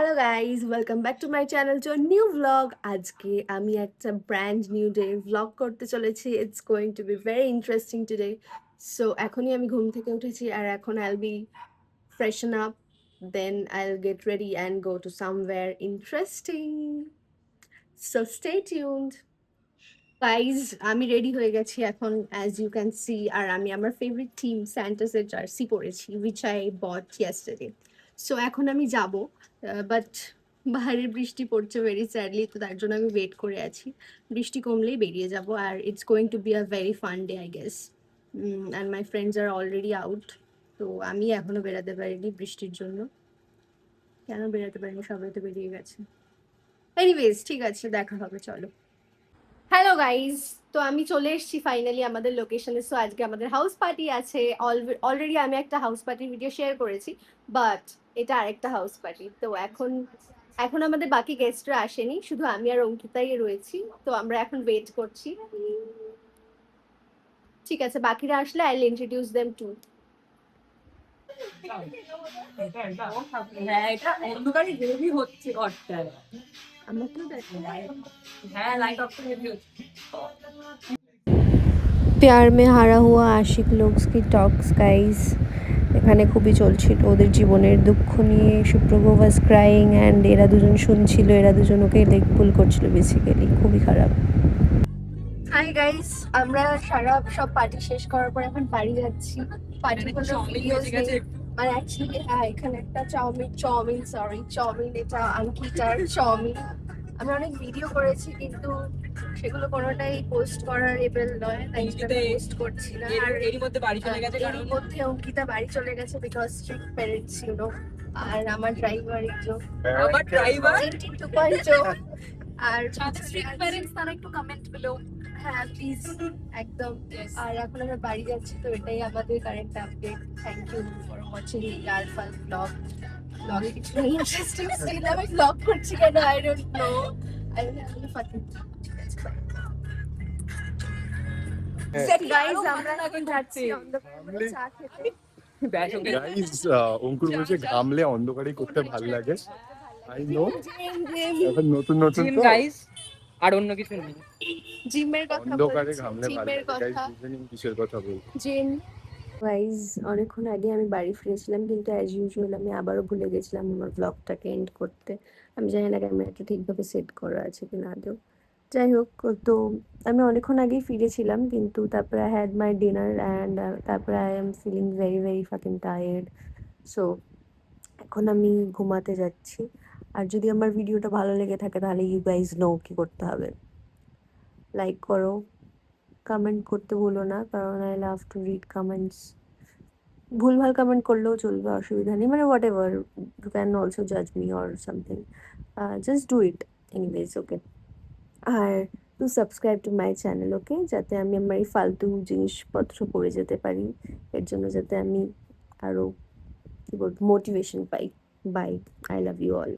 Hello guys, welcome back to my channel to a new vlog. আজকে আমি একটা brand new day vlog করতে চলেছি। It's going to be very interesting today. So এখনই আমি ঘুম থেকে উঠেছি আর এখন আইল বি ফ্রেশন আপ, দেন আইল get ready and go to somewhere interesting. So stay tuned. Guys, আমি রেডি হয়ে গেছি এখন, অ্যাজ ইউ ক্যান সি। আর আমি আমার ফেভারিট থিম স্যান্টাসের জার্সি পরেছি, which I bought yesterday. So এখন আমি যাব, বাট বাইরে বৃষ্টি পড়ছে ভেরি স্যাডলি, তো তার জন্য আমি ওয়েট করে আছি। বৃষ্টি কমলেই বেরিয়ে যাব। আর it's going to be a very fun day I guess. And my friends are already out. তো আমি এখনো বেরাতে পারিনি বৃষ্টির জন্য। কেন বেরাতে পারিনি, সবাই তো বেরিয়ে গেছে। এনিওয়েজ, ঠিক আছে, দেখা হবে, চলো। হ্যালো গাইজ, তো আমি চলে এসেছি ফাইনালি আমাদের লোকেশনে। সো আজকে আমাদের হাউস পার্টি আছে। অলরেডি আমি একটা হাউস পার্টির ভিডিও শেয়ার করেছি, বাট এটা আরেকটা হাউস পার্টি। তো এখন এখন আমাদের বাকি গেস্টরা আসেনি, শুধু আমি আর অঙ্কিতাই রয়েছি। তো আমরা এখন ওয়েট করছি। ঠিক আছে, বাকিরা আসলে I will introduce them to. হ্যাঁ, এটা অন্ধকারে হেভি হচ্ছে ঘরটায়। আমরা তো দেখো হ্যাঁ, লাইট অফ করে হেভি হচ্ছে। प्यार में हारा हुआ आशिक लोग की टॉक्स गाइस এখানে খুবই চলছিল ওদের জীবনের দুঃখ নিয়ে। সুপ্রভা ওয়াজ ক্রাইং অ্যান্ড এরা দুজন শুনছিল, এরা দুজন ওকে লেগ পুল করছিল, বেসিক্যালি খুবই খারাপ। হাই গাইস, আমরা সারা সব পার্টি শেষ করার পর এখন বাড়ি যাচ্ছি। পার্টি কোনো ভিডিওস নেই, মানে অ্যাকচুয়ালি হ্যাঁ, এখানে একটা চাউমিন, এটা আঙ্কিটার চাউমিন। আমি অনেক ভিডিও করেছি কিন্তু সেগুলো কোনোটাই পোস্ট করার এবেল নয়, তাই জন্য পোস্ট করছি না। আর এরই মধ্যে বাড়ি চলে গেছে, এরই কারণ মধ্যে অঙ্কিতা বাড়ি চলে গেছে বিকজ স্ট্রিক্ট প্যারেন্টস আর আমার ড্রাইভার আমার ড্রাইভার 2.0। আর স্ট্রিক্ট প্যারেন্টস তারা একটু কমেন্ট বেলো। হ্যাঁ প্লিজ, একদম। আর এখন আমরা বাড়ি যাচ্ছি, তো এটাই আমাদের current update. Thank you for watching আর ফান ব্লগ। ব্লগে কিছু নেই ইন্টারেস্টিং, স্টিল আমি ব্লগ করছি কেন I don't know. I will have fun. ঠিক আছে, বাই। গাইস, আমরা এখন যাচ্ছি অন্ধকারে চা খেতে। গাইস, অঙ্কুর বলছে ঘামলে অন্ধকারেই করতে ভাল লাগে। আই নো, এখন নতুন নতুন তো গাইস, আর অন্য কিছু নেই। জিমের কথা অন্ধকারে বলছি, ঘামলে ভালো জিমের লাগে। গাইস, কথা। বুঝে নিন কিসের কথা বলছি। জিম। গাইজ অনেকক্ষণ আগে আমি বাড়ি ফিরেছিলাম, কিন্তু অ্যাজ ইউজুয়াল আমি আবারও ভুলে গেছিলাম আমার ব্লগটাকে এন্ড করতে। আমি জানি না ক্যামেরাটা ঠিকভাবে সেট করা আছে কি না আদৌ। যাই হোক, তো আমি অনেকক্ষণ আগেই ফিরেছিলাম, কিন্তু তারপরে I had my dinner and তারপরে I am feeling very very fucking tired. So এখন আমি ঘুমাতে যাচ্ছি। আর যদি আমার ভিডিওটা ভালো লেগে থাকে তাহলে ইউ গাইজ নো কি করতে হবে। লাইক করো, কমেন্ট করতে ভুলো না, কারণ I love to read comments. ভুলভাল কমেন্ট করলেও চলবে, অসুবিধা নেই, মানে whatever, you can also জাজ me or something, just do it anyways, okay. আর to subscribe to my channel, okay, যাতে আমি আমার এই ফালতু জিনিসপত্র করে যেতে পারি, এর জন্য যাতে আমি আরও কী বলবো মোটিভেশন পাই। Bye, I love you all.